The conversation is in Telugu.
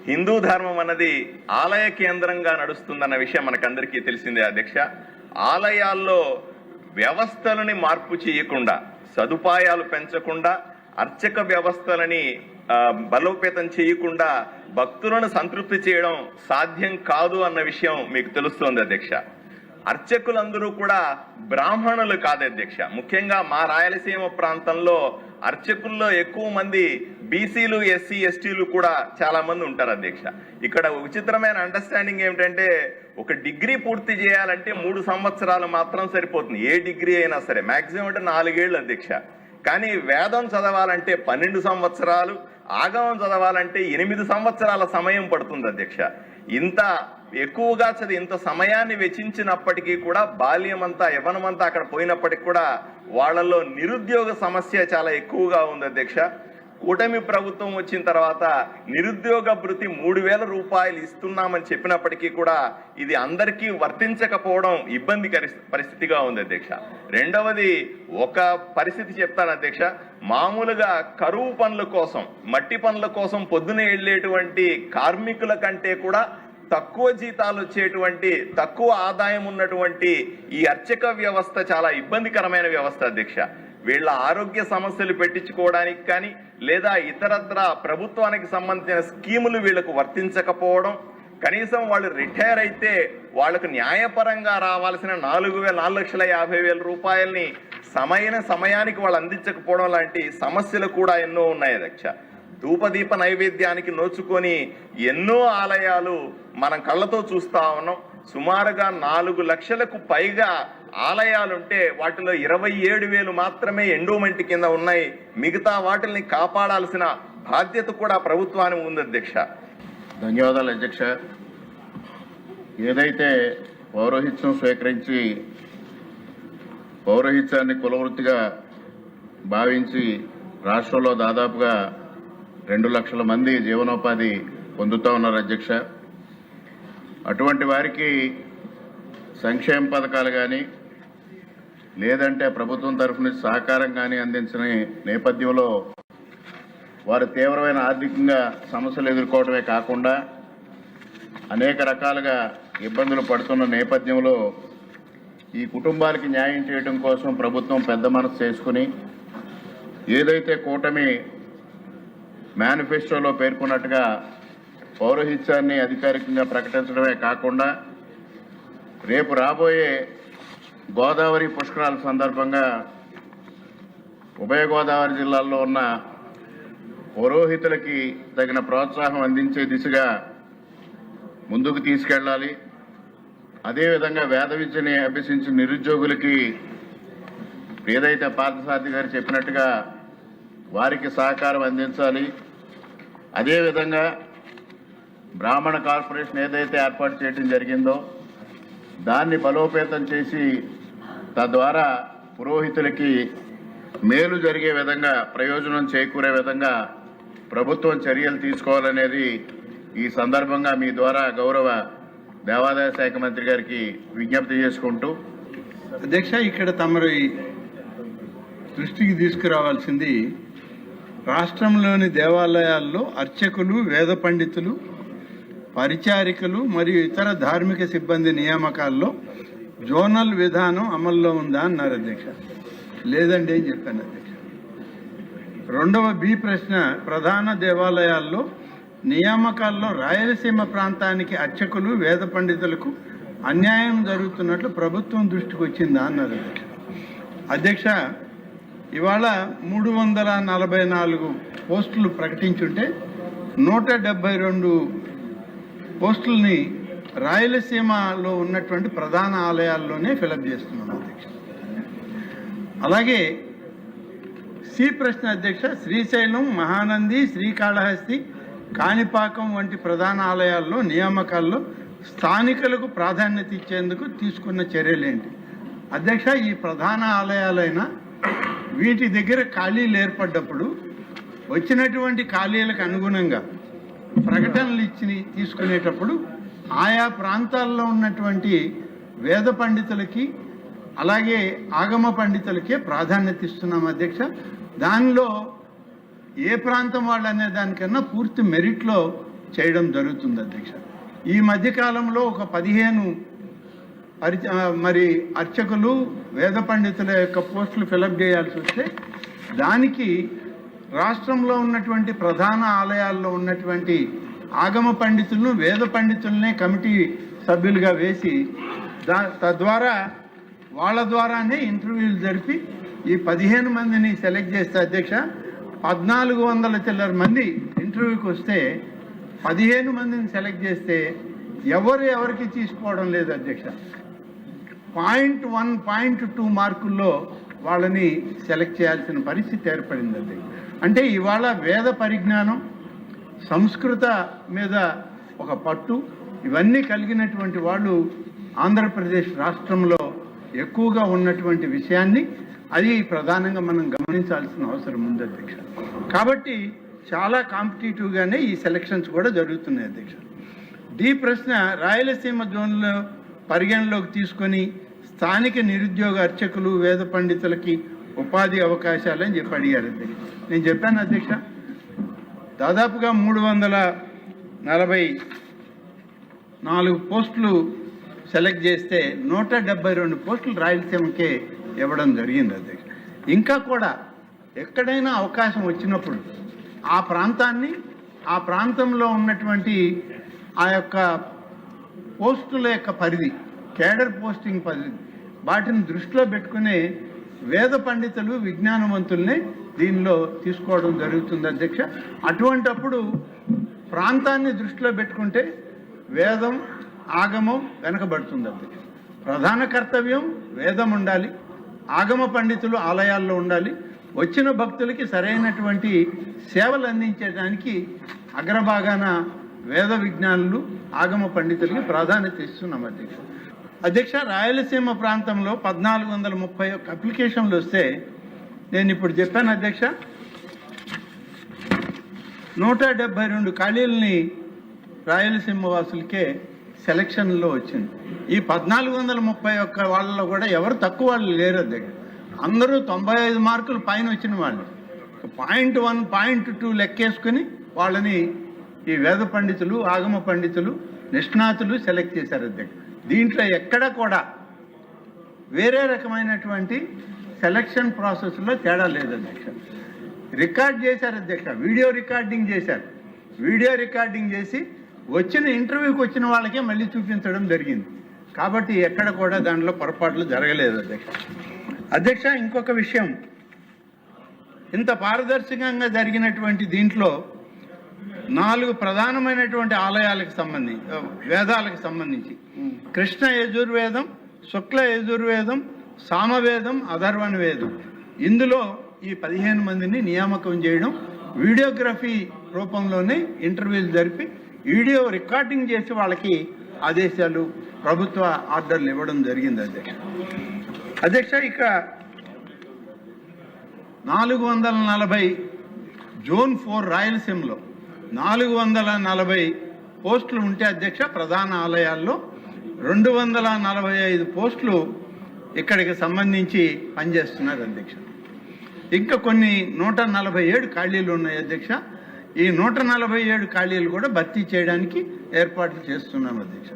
హిందూ ధర్మం అన్నది ఆలయ కేంద్రంగా నడుస్తుందన్న విషయం మనకందరికీ తెలిసిందే అధ్యక్ష. ఆలయాల్లో వ్యవస్థలని మార్పు చేయకుండా, సదుపాయాలు పెంచకుండా, అర్చక వ్యవస్థలని బలోపేతం చేయకుండా భక్తులను సంతృప్తి చేయడం సాధ్యం కాదు అన్న విషయం మీకు తెలుస్తోంది అధ్యక్ష. అర్చకులందరూ కూడా బ్రాహ్మణులు కాదు అధ్యక్ష. ముఖ్యంగా మా రాయలసీమ ప్రాంతంలో అర్చకుల్లో ఎక్కువ మంది బీసీలు, ఎస్సీ, ఎస్టీలు కూడా చాలా మంది ఉంటారు అధ్యక్ష. ఇక్కడ విచిత్రమైన అండర్స్టాండింగ్ ఏమిటంటే, ఒక డిగ్రీ పూర్తి చేయాలంటే 3 సంవత్సరాలు మాత్రం సరిపోతుంది. ఏ డిగ్రీ అయినా సరే మాక్సిమం అంటే 4 ఏళ్ళు అధ్యక్ష. కానీ వేదం చదవాలంటే 12 సంవత్సరాలు, ఆగమం చదవాలంటే 8 సంవత్సరాల సమయం పడుతుంది అధ్యక్ష. ఇంత ఎక్కువగా చదివి ఇంత సమయాన్ని వెచ్చించినప్పటికీ కూడా బాల్యమంతా, యవ్వనమంతా అక్కడ పోయినప్పటికీ కూడా వాళ్ళల్లో నిరుద్యోగ సమస్య చాలా ఎక్కువగా ఉంది అధ్యక్ష. కూటమి ప్రభుత్వం వచ్చిన తర్వాత నిరుద్యోగ భృతి 3000 రూపాయలు ఇస్తున్నామని చెప్పినప్పటికీ కూడా ఇది అందరికీ వర్తించకపోవడం ఇబ్బందికర పరిస్థితిగా ఉంది అధ్యక్ష. రెండవది, ఒక పరిస్థితి చెప్తాను అధ్యక్ష. మామూలుగా కరువు పనుల కోసం, మట్టి పనుల కోసం పొద్దున వెళ్ళేటువంటి కార్మికుల కంటే కూడా తక్కువ జీతాలు వచ్చేటువంటి, తక్కువ ఆదాయం ఉన్నటువంటి ఈ అర్చక వ్యవస్థ చాలా ఇబ్బందికరమైన వ్యవస్థ అధ్యక్ష. వీళ్ళ ఆరోగ్య సమస్యలు పెట్టించుకోవడానికి కానీ, లేదా ఇతరత్ర ప్రభుత్వానికి సంబంధించిన స్కీములు వీళ్ళకు వర్తించకపోవడం, కనీసం వాళ్ళు రిటైర్ అయితే వాళ్ళకు న్యాయపరంగా రావాల్సిన 4,50,000 రూపాయలని సమయానికి వాళ్ళు అందించకపోవడం లాంటి సమస్యలు కూడా ఎన్నో ఉన్నాయి అధ్యక్ష. ధూపదీప నైవేద్యానికి నోచుకొని ఎన్నో ఆలయాలు మనం కళ్ళతో చూస్తా ఉన్నాం. సుమారుగా 4 లక్షలకు పైగా ఆలయాలుంటే వాటిలో 27,000 మాత్రమే ఎండోమెంట్ కింద ఉన్నాయి. మిగతా వాటిని కాపాడాల్సిన బాధ్యత కూడా ప్రభుత్వానికి ఉంది అధ్యక్ష. ధన్యవాదాలు అధ్యక్ష. ఏదైతే పౌరోహిత్యం స్వీకరించి పౌరోహిత్యాన్ని కులవృత్తిగా భావించి రాష్ట్రంలో దాదాపుగా 2 లక్షల మంది జీవనోపాధి పొందుతూ ఉన్నారు అధ్యక్ష. అటువంటి వారికి సంక్షేమ పథకాలు కానీ, లేదంటే ప్రభుత్వం తరఫు నుంచి సహకారం కానీ అందించిన నేపథ్యంలో వారు తీవ్రమైన ఆర్థికంగా సమస్యలు ఎదుర్కోవడమే కాకుండా అనేక రకాలుగా ఇబ్బందులు పడుతున్న నేపథ్యంలో ఈ కుటుంబాలకి న్యాయం చేయడం కోసం ప్రభుత్వం పెద్ద మనసు చేసుకుని, ఏదైతే కూటమి మేనిఫెస్టోలో పేర్కొన్నట్టుగా పౌరోహిత్యాన్ని అధికారికంగా ప్రకటించడమే కాకుండా రేపు రాబోయే గోదావరి పుష్కరాల సందర్భంగా ఉభయ గోదావరి జిల్లాల్లో ఉన్న పురోహితులకి తగిన ప్రోత్సాహం అందించే దిశగా ముందుకు తీసుకెళ్లాలి. అదేవిధంగా వేద విద్యని అభ్యసించిన నిరుద్యోగులకి ఏదైతే పార్థసారథి గారు చెప్పినట్టుగా వారికి సహకారం అందించాలి. అదేవిధంగా బ్రాహ్మణ కార్పొరేషన్ ఏదైతే ఏర్పాటు చేయడం జరిగిందో దాన్ని బలోపేతం చేసి తద్వారా పురోహితులకి మేలు జరిగే విధంగా, ప్రయోజనం చేకూరే విధంగా ప్రభుత్వం చర్యలు తీసుకోవాలనేది ఈ సందర్భంగా మీ ద్వారా గౌరవ దేవాదాయ శాఖ మంత్రి గారికి విజ్ఞప్తి చేసుకుంటూ, అధ్యక్ష, ఇక్కడ తమరు దృష్టికి తీసుకురావాల్సింది, రాష్ట్రంలోని దేవాలయాల్లో అర్చకులు, వేద పండితులు, పరిచారికలు మరియు ఇతర ధార్మిక సిబ్బంది నియామకాల్లో జోనల్ విధానం అమల్లో ఉందా అన్నారు అధ్యక్ష. లేదండి అని చెప్పాను అధ్యక్ష. రెండవ బి ప్రశ్న, ప్రధాన దేవాలయాల్లో నియామకాల్లో రాయలసీమ ప్రాంతానికి అర్చకులు, వేద పండితులకు అన్యాయం జరుగుతున్నట్లు ప్రభుత్వం దృష్టికి వచ్చిందా అన్నారు అధ్యక్ష. అధ్యక్ష, ఇవాళ 344 పోస్టులు ప్రకటించుంటే 172 పోస్టుల్ని రాయలసీమలో ఉన్నటువంటి ప్రధాన ఆలయాల్లోనే ఫిలప్ చేస్తున్నాం అధ్యక్ష. అలాగే సి ప్రశ్న అధ్యక్ష, శ్రీశైలం, మహానంది, శ్రీకాళహస్తి, కాణిపాకం వంటి ప్రధాన ఆలయాల్లో నియామకాల్లో స్థానికులకు ప్రాధాన్యత ఇచ్చేందుకు తీసుకున్న చర్యలేంటి? అధ్యక్ష, ఈ ప్రధాన ఆలయాలైన వీటి దగ్గర ఖాళీలు ఏర్పడ్డప్పుడు వచ్చినటువంటి ఖాళీలకు అనుగుణంగా ప్రకటనలు తీసుకునేటప్పుడు ఆయా ప్రాంతాల్లో ఉన్నటువంటి వేద పండితులకి అలాగే ఆగమ పండితులకే ప్రాధాన్యత ఇస్తున్నాం అధ్యక్ష. దానిలో ఏ ప్రాంతం వాళ్ళు అనే దానికన్నా పూర్తి మెరిట్లో చేయడం జరుగుతుంది అధ్యక్ష. ఈ మధ్యకాలంలో ఒక 15 మరి అర్చకులు వేద పండితుల యొక్క పోస్టులు ఫిలప్ చేయాల్సి వస్తే దానికి రాష్ట్రంలో ఉన్నటువంటి ప్రధాన ఆలయాల్లో ఉన్నటువంటి ఆగమ పండితులను వేద పండితులనే కమిటీ సభ్యులుగా వేసి తద్వారా వాళ్ళ ద్వారానే ఇంటర్వ్యూలు జరిపి ఈ 15 మందిని సెలెక్ట్ చేస్తే అధ్యక్ష 1400 చిల్లర మంది ఇంటర్వ్యూకి వస్తే 15 మందిని సెలెక్ట్ చేస్తే ఎవరికి తీసుకోవడం లేదు అధ్యక్ష. 0.1, 0.2 మార్కుల్లో వాళ్ళని సెలెక్ట్ చేయాల్సిన పరిస్థితి ఏర్పడింది అధ్యక్ష. అంటే ఇవాళ వేద పరిజ్ఞానం, సంస్కృత మీద ఒక పట్టు ఇవన్నీ కలిగినటువంటి వాళ్ళు ఆంధ్రప్రదేశ్ రాష్ట్రంలో ఎక్కువగా ఉన్నటువంటి విషయాన్ని అది ప్రధానంగా మనం గమనించాల్సిన అవసరం ఉంది అధ్యక్ష. కాబట్టి చాలా కాంపిటేటివ్గానే ఈ సెలక్షన్స్ కూడా జరుగుతున్నాయి అధ్యక్ష. డి ప్రశ్న రాయలసీమ జోన్లో పరిగణలోకి తీసుకొని స్థానిక నిరుద్యోగ అర్చకులు వేద పండితులకి ఉపాధి అవకాశాలని చెప్పి అడిగారు అధ్యక్ష. నేను చెప్పాను అధ్యక్ష, దాదాపుగా 344 పోస్టులు సెలెక్ట్ చేస్తే 172 పోస్టులు రాయలసీమకే ఇవ్వడం జరిగింది అధ్యక్ష. ఇంకా కూడా ఎక్కడైనా అవకాశం వచ్చినప్పుడు ఆ ప్రాంతాన్ని, ఆ ప్రాంతంలో ఉన్నటువంటి ఆ యొక్క పోస్టుల యొక్క పరిధి, కేడర్ పోస్టింగ్ పరిధి, వాటిని దృష్టిలో పెట్టుకునే వేద పండితులు విజ్ఞానవంతుల్ని దీనిలో తీసుకోవడం జరుగుతుంది అధ్యక్ష. అటువంటప్పుడు ప్రాంతాన్ని దృష్టిలో పెట్టుకుంటే వేదం, ఆగమం వెనకబడుతుంది అధ్యక్ష. ప్రధాన కర్తవ్యం వేదం ఉండాలి, ఆగమ పండితులు ఆలయాల్లో ఉండాలి, వచ్చిన భక్తులకి సరైనటువంటి సేవలు అందించడానికి అగ్రభాగాన వేద విజ్ఞానులు, ఆగమ పండితులకి ప్రాధాన్యత ఇస్తున్నాం అధ్యక్ష. అధ్యక్ష, రాయలసీమ ప్రాంతంలో 1431 అప్లికేషన్లు వస్తే నేను ఇప్పుడు చెప్పాను అధ్యక్ష, 172 ఖాళీలని రాయలసీమ వాసులకే సెలక్షన్లో వచ్చింది. ఈ 1431 వాళ్ళలో కూడా ఎవరు తక్కువ వాళ్ళు లేరు అధ్యక్ష. అందరూ 95 మార్కులు పైన వచ్చిన వాళ్ళు. 0.1, 0.2 లెక్కేసుకుని వాళ్ళని ఈ వేద పండితులు, ఆగమ పండితులు, నిష్ణాతులు సెలెక్ట్ చేశారు అధ్యక్ష. దీంట్లో ఎక్కడ కూడా వేరే రకమైనటువంటి సెలక్షన్ ప్రాసెస్లో తేడా లేదు అధ్యక్ష. రికార్డ్ చేశారు అధ్యక్ష, వీడియో రికార్డింగ్ చేశారు. వీడియో రికార్డింగ్ చేసి వచ్చిన ఇంటర్వ్యూకి వచ్చిన వాళ్ళకే మళ్ళీ చూపించడం జరిగింది. కాబట్టి ఎక్కడ కూడా దాంట్లో పొరపాట్లు జరగలేదు అధ్యక్ష. అధ్యక్ష, ఇంకొక విషయం, ఇంత పారదర్శకంగా జరిగినటువంటి దీంట్లో 4 ప్రధానమైనటువంటి ఆలయాలకు సంబంధించి, వేదాలకు సంబంధించి కృష్ణ యజుర్వేదం, శుక్ల యజుర్వేదం, సామవేదం, అథర్వణ వేదం, ఇందులో ఈ 15 మందిని నియామకం చేయడం, వీడియోగ్రఫీ రూపంలోనే ఇంటర్వ్యూలు జరిపి వీడియో రికార్డింగ్ చేసి వాళ్ళకి ఆదేశాలు, ప్రభుత్వ ఆర్డర్లు ఇవ్వడం జరిగింది అధ్యక్ష. అధ్యక్ష, ఇక 440 జోన్ 4 రాయలసీమలో 440 పోస్టులు ఉంటే అధ్యక్ష ప్రధాన ఆలయాల్లో 245 పోస్టులు ఇక్కడికి సంబంధించి పనిచేస్తున్నారు అధ్యక్ష. ఇంకా కొన్ని 147 ఖాళీలు ఉన్నాయి అధ్యక్ష. ఈ 147 ఖాళీలు కూడా భర్తీ చేయడానికి ఏర్పాట్లు చేస్తున్నాం అధ్యక్ష.